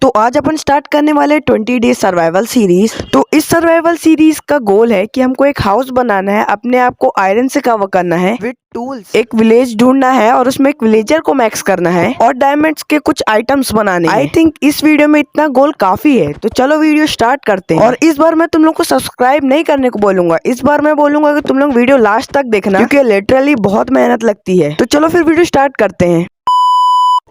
तो आज अपन स्टार्ट करने वाले 20 डेज सर्वाइवल सीरीज। तो इस सर्वाइवल सीरीज का गोल है कि हमको एक हाउस बनाना है, अपने आप को आयरन से कवर करना है विद टूल्स, एक विलेज ढूंढना है और उसमें एक विलेजर को मैक्स करना है और डायमंड्स के कुछ आइटम्स बनाने हैं। आई थिंक इस वीडियो में इतना गोल काफी है, तो चलो वीडियो स्टार्ट करते हैं। और इस बार मैं तुम लोग को सब्सक्राइब नहीं करने को बोलूंगा, इस बार मैं बोलूंगा कि तुम लोग वीडियो लास्ट तक देखना, क्योंकि लिटरली बहुत मेहनत लगती है। तो चलो फिर वीडियो स्टार्ट करते हैं।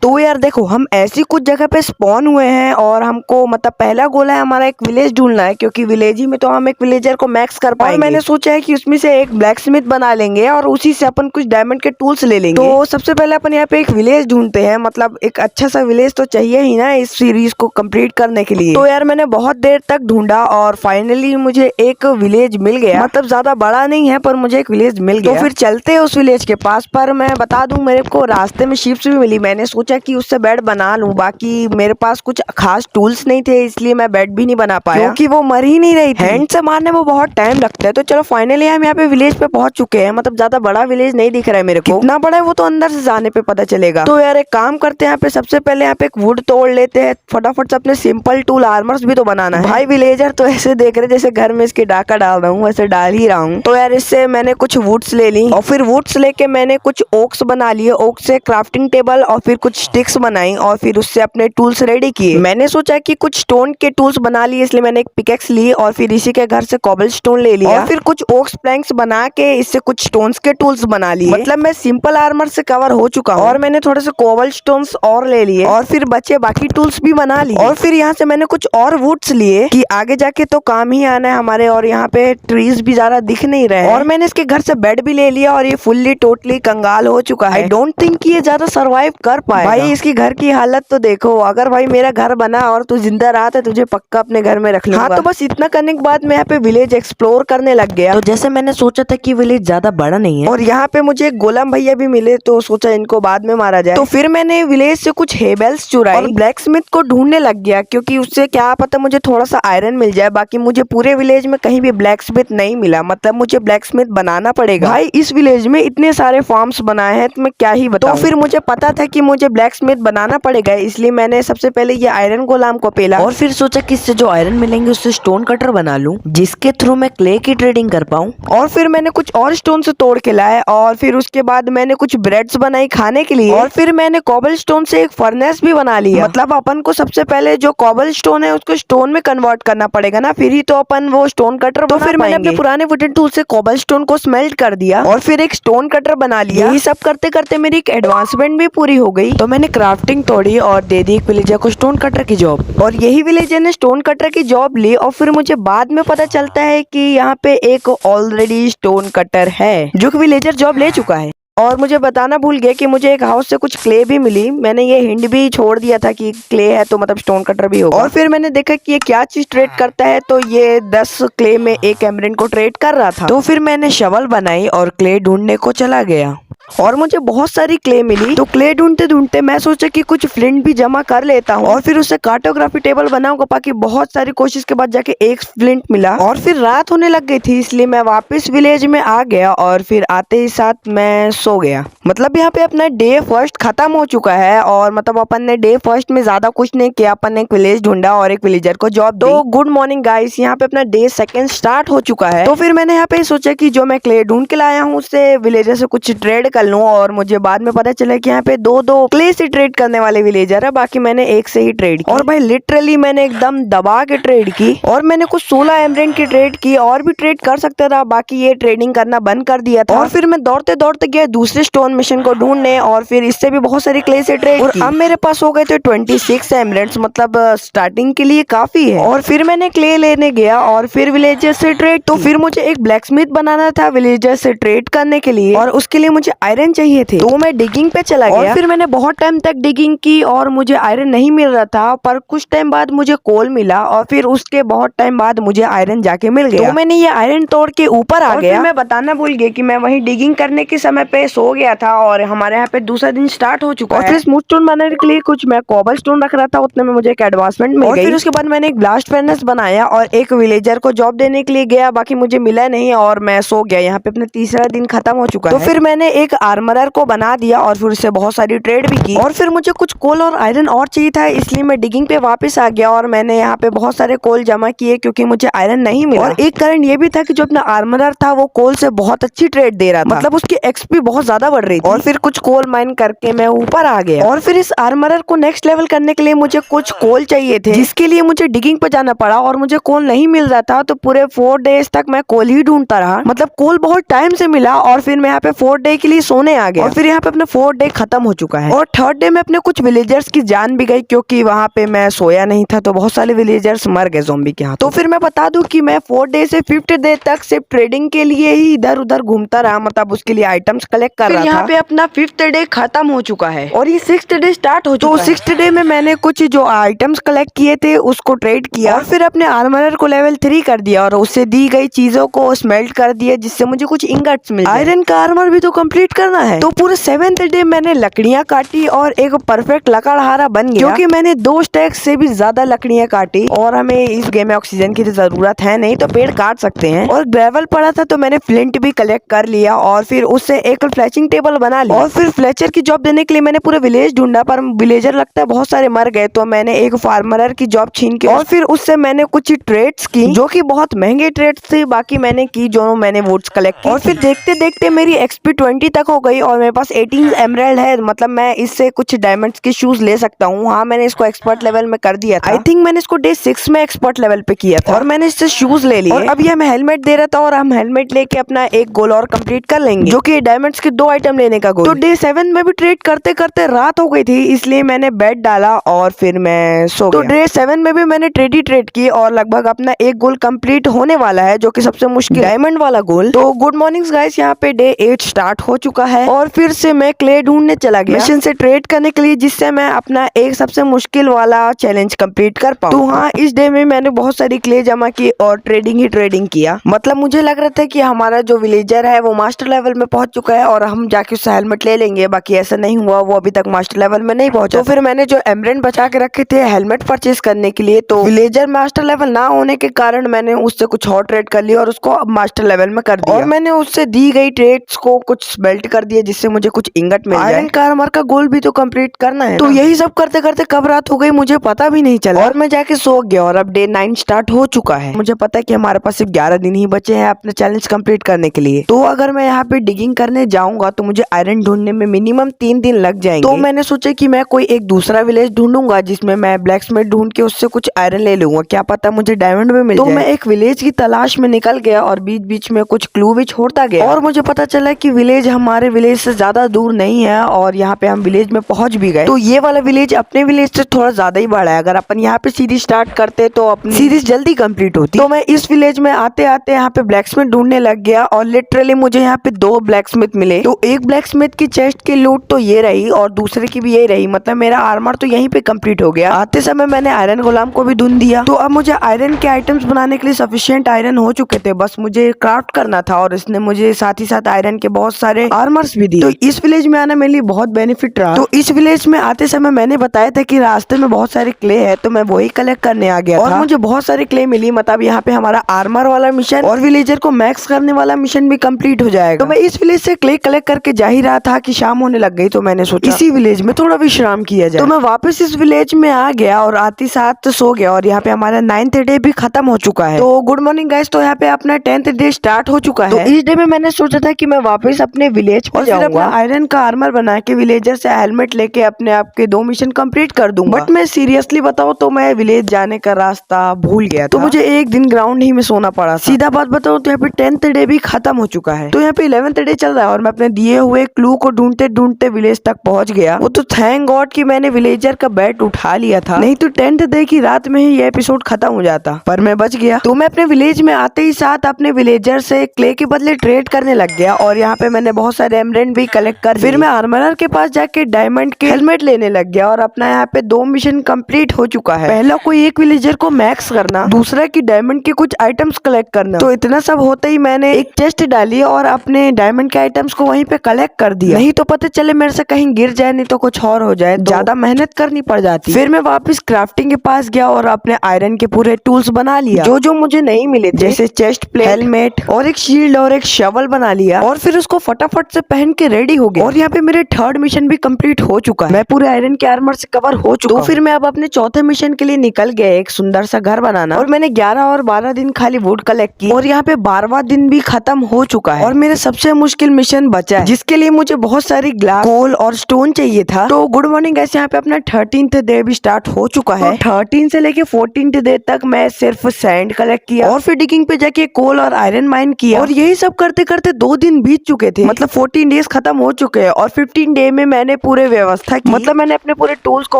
तो यार देखो, हम ऐसी कुछ जगह पे स्पॉन हुए हैं और हमको मतलब पहला गोल है हमारा एक विलेज ढूंढना है, क्योंकि विलेज ही में तो हम एक विलेजर को मैक्स कर पाएंगे। और मैंने सोचा है कि उसमें से एक ब्लैक स्मिथ बना लेंगे और उसी से अपन कुछ डायमंड के टूल्स ले लेंगे। तो सबसे पहले अपन यहाँ पे एक विलेज ढूंढते हैं, मतलब एक अच्छा सा विलेज तो चाहिए ही ना इस सीरीज को कंप्लीट करने के लिए। तो यार मैंने बहुत देर तक ढूंढा और फाइनली मुझे एक विलेज मिल गया। मतलब ज्यादा बड़ा नहीं है पर मुझे एक विलेज मिल गया। तो फिर चलते हैं उस विलेज के पास। पर मैं बता दूं, मेरे को रास्ते में शिप्स भी मिली। मैंने सोचा कि उससे बेड बना लूं, बाकी मेरे पास कुछ खास टूल्स नहीं थे, इसलिए मैं बेड भी नहीं बना पाया, क्योंकि वो मर ही नहीं रही थी। हैंड से मारने में बहुत टाइम लगता है। तो चलो फाइनली हम यहाँ पे विलेज पे पहुंच चुके हैं। मतलब ज्यादा बड़ा विलेज नहीं दिख रहा है मेरे को, कितना बड़ा है वो तो अंदर से जाने पे पता चलेगा। तो यार एक काम करते हैं, यहाँ पे सबसे पहले यहाँ पे एक वुड तोड़ लेते हैं फटाफट से। अपने सिंपल टूल आर्मर्स भी तो बनाना है भाई। विलेजर तो ऐसे देख रहे जैसे घर में इसके डाका डाल रहा हूँ, वैसे डाल ही रहा हूँ। तो यार इससे मैंने कुछ वुड्स ले ली और फिर वुड्स लेके मैंने कुछ ओक्स बना लिए। ओक से क्राफ्टिंग टेबल और फिर कुछ स्टिक्स बनाई और फिर उससे अपने टूल्स रेडी किए। मैंने सोचा कि कुछ स्टोन के टूल्स बना लिए, इसलिए मैंने एक पिकेक्स ली और फिर इसी के घर से कॉबल स्टोन ले लिया और फिर कुछ ओक्स प्लैंक्स बना के इससे कुछ स्टोन्स के टूल्स बना लिए। मतलब मैं सिंपल आर्मर से कवर हो चुका हूँ और मैंने थोड़े से कॉबल स्टोन्स और ले लिए और फिर बचे बाकी टूल्स भी बना लिए। और फिर यहाँ से मैंने कुछ और वुड्स लिए कि आगे जाके तो काम ही आना है हमारे। और यहाँ पे ट्रीज भी ज्यादा दिख नहीं रहे और मैंने इसके घर से बेड भी ले लिया और ये फुल्ली टोटली कंगाल हो चुका है। आई डोंट थिंक कि ये ज्यादा सर्वाइव कर पाए। भाई इसकी घर की हालत तो देखो, अगर भाई मेरा घर बना और तू जिंदा रहा तो तुझे पक्का अपने घर में रख लूंगा। हाँ, तो बस इतना करने के बाद मैं यहाँ पे विलेज एक्सप्लोर करने लग गया। तो जैसे मैंने सोचा था कि विलेज ज्यादा बड़ा नहीं है और यहाँ पे मुझे गोलम भैया भी मिले, तो सोचा इनको बाद में मारा जाए। तो फिर मैंने विलेज से कुछ हेबल्स चुराई और ब्लैक स्मिथ को ढूंढने लग गया, क्योंकि उससे क्या पता मुझे थोड़ा सा आयरन मिल जाए। बाकी मुझे पूरे विलेज में कहीं भी ब्लैक स्मिथ नहीं मिला, मतलब मुझे ब्लैक स्मिथ बनाना पड़ेगा। भाई इस विलेज में इतने सारे फार्म्स बनाए हैं तो मैं क्या ही बताऊं। तो फिर मुझे पता था कि मुझे ब्लैक स्मिथ बनाना पड़ेगा, इसलिए मैंने सबसे पहले ये आयरन गोलाम को पेला और फिर सोचा कि इससे जो आयरन मिलेंगे उससे स्टोन कटर बना लूं, जिसके थ्रू मैं क्ले की ट्रेडिंग कर पाऊं। और फिर मैंने कुछ और स्टोन से तोड़ के लाए और फिर उसके बाद मैंने कुछ ब्रेड्स बनाई खाने के लिए और फिर मैंने कॉबल स्टोन से एक फर्नेस भी बना लिया। मतलब अपन को सबसे पहले जो कॉबल स्टोन है उसको स्टोन में कन्वर्ट करना पड़ेगा ना, फिर ही तो अपन वो स्टोन कटर बना पाएंगे। तो फिर मैंने अपने पुराने वुडन टूल से कॉबल स्टोन को स्मेल्ट कर दिया और फिर एक स्टोन कटर बना लिया। यही सब करते करते मेरी एक एडवांसमेंट भी पूरी हो गई। तो मैंने क्राफ्टिंग तोड़ी और दे दी एक विलेजर को स्टोन कटर की जॉब, और यही विलेजर ने स्टोन कटर की जॉब ली। और फिर मुझे बाद में पता चलता है कि यहाँ पे एक ऑलरेडी स्टोन कटर है जो कि विलेजर जॉब ले चुका है। और मुझे बताना भूल गया कि मुझे एक हाउस से कुछ क्ले भी मिली। मैंने ये हिंट भी छोड़ दिया था कि क्ले है तो मतलब स्टोन कटर भी होगा। और फिर मैंने देखा कि ये क्या चीज ट्रेड करता है, तो ये 10 क्ले में एक एमरल्ड को ट्रेड कर रहा था। तो फिर मैंने शवल बनाई और क्ले ढूंढने को चला गया और मुझे बहुत सारी क्ले मिली। तो क्ले ढूंढते ढूंढते मैं सोचा कि कुछ फ्लिंट भी जमा कर लेता हूँ और फिर उससे कार्टोग्राफी टेबल बनाऊंगा। बाकी बहुत सारी कोशिश के बाद जाके एक फ्लिंट मिला और फिर रात होने लग गई थी, इसलिए मैं वापस विलेज में आ गया और फिर आते ही साथ मैं सो गया। मतलब यहाँ पे अपना डे फर्स्ट खत्म हो चुका है और मतलब अपन ने डे फर्स्ट में ज्यादा कुछ नहीं किया। अपन ने एक विलेज ढूंढा और एक विलेजर को जॉब दी। तो गुड मॉर्निंग गाइस, यहाँ पे अपना डे सेकंड स्टार्ट हो चुका है। तो फिर मैंने यहाँ पे सोचा कि जो मैं क्ले ढूंढ के लाया हूँ उससे विलेजर से कुछ ट्रेड कर लूं। और मुझे बाद में पता चला कि यहाँ पे दो क्ले से ट्रेड करने वाले विलेजर है, बाकी मैंने एक से ही ट्रेड की। और भाई लिटरली मैंने एकदम दबा के ट्रेड की और मैंने कुछ 16 एमरल्ड की ट्रेड की। और भी ट्रेड कर सकता था, बाकी ये ट्रेडिंग करना बंद कर दिया था। और फिर मैं दौड़ते दौड़ते गया दूसरे स्टोन मिशन को ढूंढने और फिर इससे भी बहुत सारी क्ले से ट्रेड की। अब मेरे पास हो गए थे 26 एमरल्ड्स, मतलब स्टार्टिंग के लिए काफी है। और फिर मैंने क्ले लेने गया और फिर विलेजर से ट्रेड। तो फिर मुझे एक ब्लैक स्मिथ बनाना था विलेजर से ट्रेड करने के लिए और उसके लिए मुझे आयरन चाहिए थे। तो मैं डिगिंग पे चला गया और फिर मैंने बहुत टाइम तक डिगिंग की और मुझे आयरन नहीं मिल रहा था। पर कुछ टाइम बाद मुझे कोल मिला और फिर उसके बहुत टाइम बाद मुझे आयरन जाके मिल गया। तो मैंने ये आयरन तोड़ के ऊपर आ गया। मैं बताना भूल गया कि मैं वहीं डिगिंग करने के समय पे सो गया था और हमारे यहाँ पे दूसरा दिन स्टार्ट हो चुका है। और फिर स्मूथ स्टोन बनाने के लिए कुछ मैं कॉबल स्टोन रख रहा था, उतने में मुझे एक एडवांसमेंट मिल गई। फिर उसके बाद मैंने एक ब्लास्ट फर्नेस बनाया और एक विलेजर को जॉब देने के लिए गया, बाकी मुझे मिला नहीं और मैं सो गया। यहाँ पे अपना तीसरा दिन खत्म हो चुका है। तो फिर मैंने एक एक आर्मरर को बना दिया और फिर उससे बहुत सारी ट्रेड भी की। और फिर मुझे कुछ कोल और आयरन और चाहिए था, इसलिए मैं डिगिंग पे वापस आ गया और मैंने यहाँ पे बहुत सारे कोल जमा किए क्योंकि मुझे आयरन नहीं मिला। और एक कारण ये भी था कि जो अपना आर्मरर था वो कोल से बहुत अच्छी ट्रेड दे रहा था, मतलब उसकी एक्सपी बहुत ज्यादा बढ़ रही थी। और फिर कुछ कोल माइन करके मैं ऊपर आ गया। और फिर इस आर्मरर को नेक्स्ट लेवल करने के लिए मुझे कुछ कोल चाहिए थे, जिसके लिए मुझे डिगिंग पे जाना पड़ा और मुझे कोल नहीं मिल रहा था। तो पूरे 4 डेज तक मैं कोल ही ढूंढता रहा, मतलब कोल बहुत टाइम से मिला। और फिर मैं यहाँ पे 4 डे के लिए सोने आ गया और फिर यहाँ पे अपना 4 डे खत्म हो चुका है। और 3rd डे में अपने कुछ विलेजर्स की जान भी गई क्योंकि वहाँ पे मैं सोया नहीं था, तो बहुत सारे विलेजर्स मर गए ज़ॉम्बी के हाथ। तो फिर मैं बता दूं कि मैं 4 डे से 5th डे तक सिर्फ ट्रेडिंग के लिए ही इधर उधर घूमता रहा, मतलब उसके लिए आइटम्स कलेक्ट कर रहा था। यहाँ पे अपना 5th डे खत्म हो चुका है और ये 6th डे स्टार्ट हो चुका है। तो 6th डे में मैंने कुछ जो आइटम्स कलेक्ट किए थे उसको ट्रेड किया और फिर अपने आर्मरर को लेवल 3 कर दिया और उससे दी गई चीजों को स्मेल्ट कर दिया, जिससे मुझे कुछ इंगट्स मिल गए। आयरन का आर्मर भी तो कंप्लीट करना है। तो पूरे 7th डे मैंने लकड़ियां काटी और एक परफेक्ट लकड़हारा बन गया क्योंकि मैंने 2 स्टैक से भी ज्यादा लकड़ियां काटी। और हमें इस गेम में ऑक्सीजन की तो जरूरत है नहीं, तो पेड़ काट सकते हैं। और ग्रेवल पड़ा था तो मैंने फ्लिंट भी कलेक्ट कर लिया और फिर उससे एक फ्लैचिंग टेबल बना लिया। और फिर फ्लेचर की जॉब देने के लिए मैंने पूरे विलेज ढूंढा, पर विलेजर लगता है बहुत सारे मर गए। तो मैंने एक फार्मरर की जॉब छीन के और फिर उससे मैंने कुछ ट्रेड्स की जो कि बहुत महंगे ट्रेड्स थे, बाकी मैंने की जो मैंने वुड्स कलेक्ट की। और फिर देखते देखते मेरी एक्सपी 20 तक हो गई और मेरे पास 18 एमराल्ड है, मतलब मैं इससे कुछ डायमंड्स के शूज ले सकता हूँ। हाँ, मैंने इसको एक्सपर्ट लेवल में कर दिया था। आई थिंक मैंने इसको डे 6 में एक्सपर्ट लेवल पे किया था और मैंने इससे शूज ले लिए। और अभी हमें हेलमेट दे रहा था और हम हेलमेट लेके अपना एक गोल और कंप्लीट कर लेंगे, जो कि डायमंड्स के 2 आइटम लेने का गोल। तो डे 7 में भी ट्रेड करते करते रात हो गई थी, इसलिए मैंने बेड डाला और फिर मैं सो गया। तो डे 7 में भी मैंने ट्रेड की और लगभग अपना एक गोल कंप्लीट होने वाला है, जो कि सबसे मुश्किल डायमंड वाला गोल। तो गुड मॉर्निंग गाइस, यहाँ पे डे 8 स्टार्ट हो चुका है और फिर से मैं क्ले ढूंढने चला गया मिशन से ट्रेड करने के लिए, जिससे मैं अपना एक सबसे मुश्किल वाला चैलेंज कंप्लीट कर पाऊँ। तो हाँ, इस डे में मैंने बहुत सारी क्ले जमा की और ट्रेडिंग किया। मतलब मुझे लग रहा था कि हमारा जो विलेजर है वो मास्टर लेवल में पहुंच चुका है और हम जाके उससे हेलमेट ले लेंगे, बाकी ऐसा नहीं हुआ, वो अभी तक मास्टर लेवल में नहीं पहुंचा। तो फिर मैंने जो एमरेंट बचा के रखे थे हेलमेट परचेज करने के लिए, तो विलेजर मास्टर लेवल ना होने के कारण मैंने उससे कुछ और ट्रेड कर लिया और उसको अब मास्टर लेवल में कर दिया। और मैंने उससे दी गई ट्रेड्स को कुछ बेल्ट कर दिया, जिससे मुझे कुछ इंगट मिल जाए। आयरन का आर्मर का गोल भी तो कंप्लीट करना है। तो यही सब करते करते कब रात हो गई मुझे पता भी नहीं चला और मैं जाके सो गया। और अब डे 9 स्टार्ट हो चुका है। मुझे पता है कि हमारे पास सिर्फ 11 दिन ही बचे हैं अपने चैलेंज कंप्लीट करने के लिए। तो अगर मैं यहाँ पे डिगिंग करने जाऊंगा तो मुझे आयरन ढूंढने में मिनिमम 3 दिन लग जाएंगे। तो मैंने सोचा कि मैं कोई एक दूसरा विलेज ढूंढूंगा जिसमें मैं ब्लैकस्मिथ ढूंढ के उससे कुछ आयरन ले लूंगा, क्या पता मुझे डायमंड भी मिल जाए। तो मैं एक विलेज की तलाश में निकल गया और बीच बीच में कुछ क्लू भी छोड़ता गया और मुझे पता चला कि विलेज हमारे विलेज से ज्यादा दूर नहीं है और यहाँ पे हम विलेज में पहुंच भी गए। तो ये वाला विलेज अपने विलेज से थोड़ा ज्यादा ही बड़ा है। अगर अपन यहाँ पे सीरीज स्टार्ट करते तो अपनी सीरीज जल्दी कंप्लीट होती। तो मैं इस विलेज में आते आते यहाँ पे ब्लैकस्मिथ ढूंढने लग गया और लिटरली मुझे यहाँ पे 2 ब्लैकस्मिथ मिले। तो एक ब्लैकस्मिथ की चेस्ट की लूट तो ये रही और दूसरे की भी ये रही, मतलब मेरा आर्मर तो यहीं पे कंप्लीट हो गया। आते समय मैंने आयरन गुलाम को भी ढूंढ दिया। तो अब मुझे आयरन के आइटम्स बनाने के लिए सफिशिएंट आयरन हो चुके थे, बस मुझे क्राफ्ट करना था और इसने मुझे साथ ही साथ आयरन के बहुत सारे आर्मर्स भी दिए। तो इस विलेज में आना मेरे लिए बहुत बेनिफिट रहा। तो इस विलेज में आते समय मैंने बताया था कि रास्ते में बहुत सारे क्ले है, तो मैं वही कलेक्ट करने आ गया और मुझे बहुत सारे क्ले मिली। मतलब यहाँ पे हमारा आर्मर वाला मिशन और विलेजर को मैक्स करने वाला मिशन भी कंप्लीट हो जाएगा। तो मैं इस विलेज से क्ले कलेक्ट करके जा ही रहा था कि शाम होने लग गई, तो मैंने सोचा इसी विलेज में थोड़ा विश्राम किया जाए। तो मैं वापस इस विलेज में आ गया और आती साथ सो गया और यहाँ पे हमारा 9th डे भी खत्म हो चुका है। तो गुड मॉर्निंग गाइस, तो यहाँ पे अपना 10th डे स्टार्ट हो चुका है। तो इस डे में मैंने सोचा था कि मैं वापस अपने विलेज पर जाऊंगा, आयरन का आर्मर बना के विलेजर से हेलमेट लेके अपने आप के 2 मिशन कंप्लीट कर दूंगा। बट मैं सीरियसली बताऊं तो मैं विलेज जाने का रास्ता भूल गया था। तो मुझे एक दिन ग्राउंड ही में सोना पड़ा। सीधा बात बताऊं तो यहाँ पे 10th डे भी खत्म हो चुका है। तो यहाँ पे 11th डे चल रहा है और मैं अपने दिए हुए क्लू को ढूंढते ढूंढते विलेज तक पहुंच गया। वो तो थैंक गॉड कि मैंने विलेजर का बैट उठा लिया था, नहीं तो 10th डे की रात में ही ये एपिसोड खत्म हो जाता, पर मैं बच गया। तो मैं अपने विलेज में आते ही साथ अपने विलेजर से क्ले के बदले ट्रेड करने लग गया और यहाँ पे मैंने बहुत सारे एमरेंट भी कलेक्ट कर। फिर मैं आर्मरर के पास जाके डायमंड के हेलमेट लेने लग गया और अपना यहाँ पे 2 मिशन कंप्लीट हो चुका है। पहला कोई एक विलेजर को मैक्स करना, दूसरा की डायमंड के कुछ आइटम्स कलेक्ट करना। तो इतना सब होते ही मैंने एक चेस्ट डाली और अपने डायमंड के आइटम्स को वहीं पे कलेक्ट कर दिया, नहीं तो पता चले मेरे से कहीं गिर जाए, नहीं तो कुछ और हो जाए, ज्यादा मेहनत करनी पड़ जाती। फिर मैं वापस क्राफ्टिंग के पास गया और अपने आयरन के पूरे टूल्स बना लिया जो जो मुझे नहीं मिले थे, जैसे चेस्ट प्लेट, हेलमेट और एक शील्ड और एक शवल बना लिया और फिर उसको फटाफट फटाफट से पहन के रेडी हो गया और यहाँ पे मेरे थर्ड मिशन भी कंप्लीट हो चुका है। मैं पूरे आयरन के आर्मर से कवर हो चुका तो फिर मैं अब अपने चौथे मिशन के लिए निकल गया एक सुंदर सा घर बनाना और मैंने 11 और 12 दिन खाली वुड कलेक्ट की और यहाँ पे 12वां दिन भी खत्म हो चुका है और मेरे सबसे मुश्किल मिशन बचा है जिसके लिए मुझे बहुत सारी ग्लास कोल और स्टोन चाहिए था। तो गुड मॉर्निंग गाइस, यहाँ पे अपना 13th डे भी स्टार्ट हो चुका है। 13 से लेके 14th डे तक मैं सिर्फ सैंड कलेक्ट किया और फिर डिगिंग पे जाके कोल और आयरन माइन किया और यही सब करते करते 2 दिन बीत चुके थे। मतलब 14 डेज खत्म हो चुके हैं और 15 डे में मैंने पूरे व्यवस्था की। मतलब मैंने अपने पूरे टूल्स को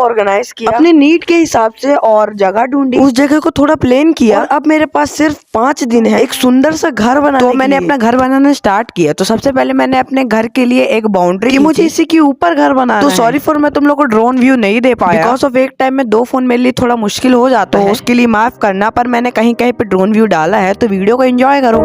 ऑर्गेनाइज किया अपने नीड के हिसाब से और जगह ढूंढी, उस जगह को थोड़ा प्लेन किया और अब मेरे पास सिर्फ 5 दिन है एक सुंदर सा घर बनाने तो मैंने अपना घर बनाना स्टार्ट किया। तो सबसे पहले मैंने अपने घर के लिए एक बाउंड्री, मुझे इसी के ऊपर घर बनाना तो सॉरी फॉर मैं तुम लोग को ड्रोन व्यू नहीं दे पाया बिकॉज ऑफ एक टाइम में 2 फोन मेरे लिए थोड़ा मुश्किल हो जाता है, उसके लिए माफ करना। पर मैंने कहीं कहीं पे ड्रोन व्यू डाला है तो वीडियो को एंजॉय करो।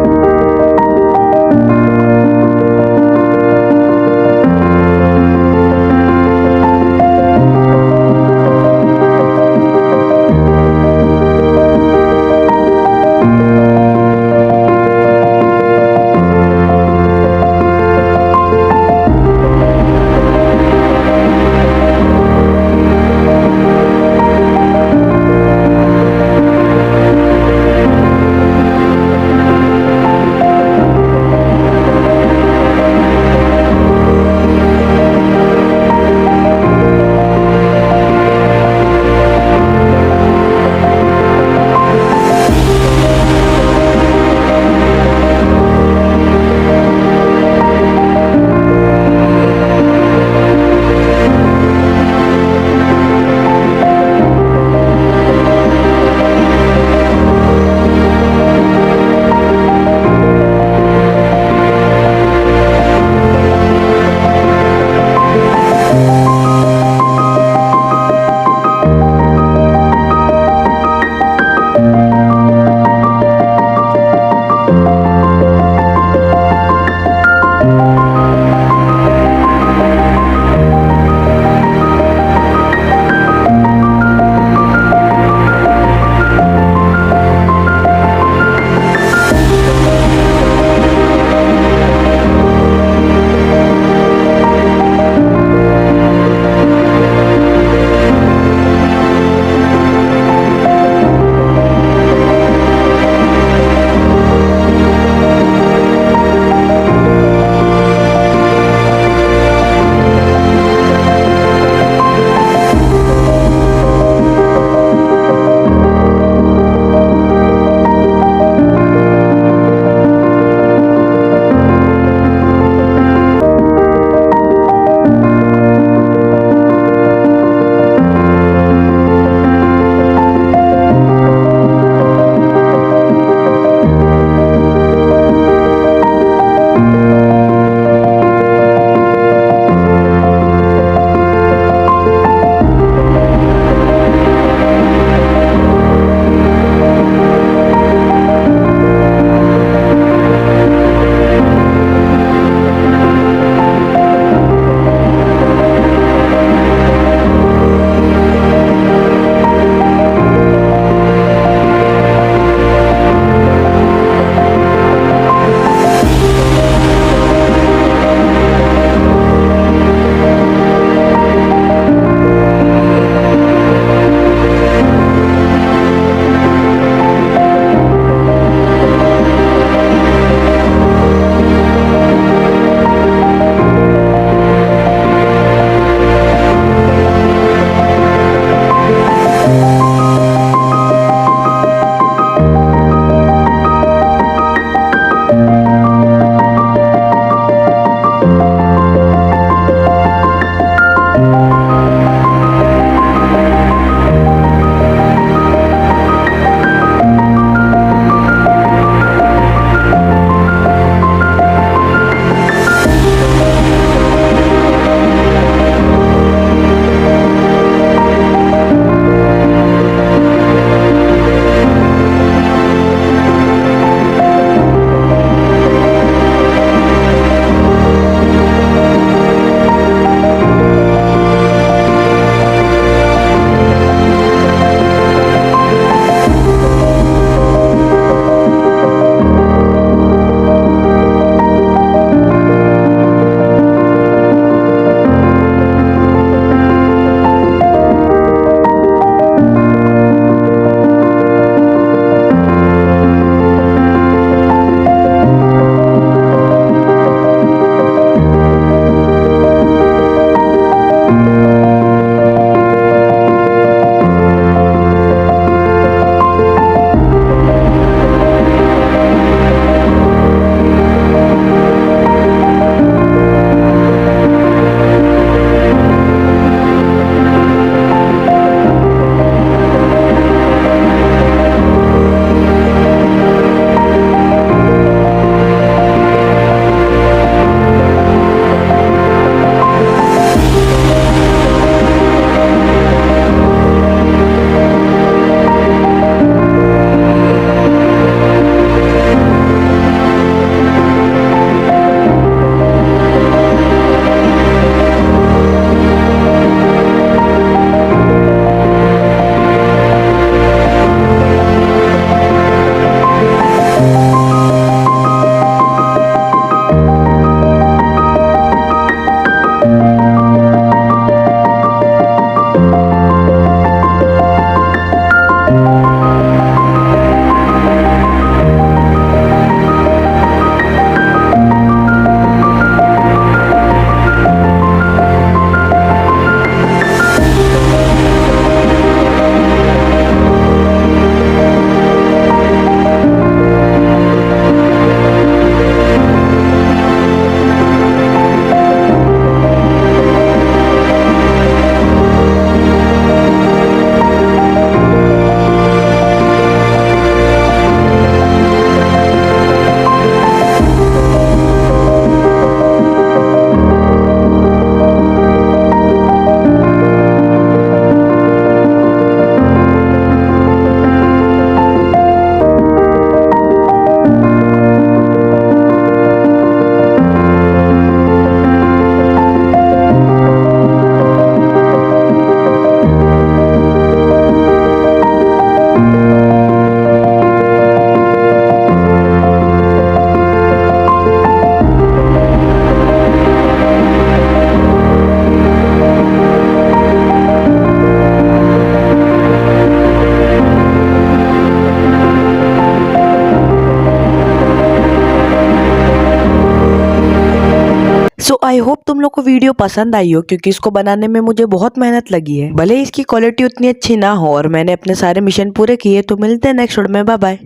सो आई होप तुम लोग को वीडियो पसंद आई हो, क्योंकि इसको बनाने में मुझे बहुत मेहनत लगी है। भले इसकी क्वालिटी उतनी अच्छी ना हो और मैंने अपने सारे मिशन पूरे किए। तो मिलते हैं नेक्स्ट वीडियो में, बाय बाय।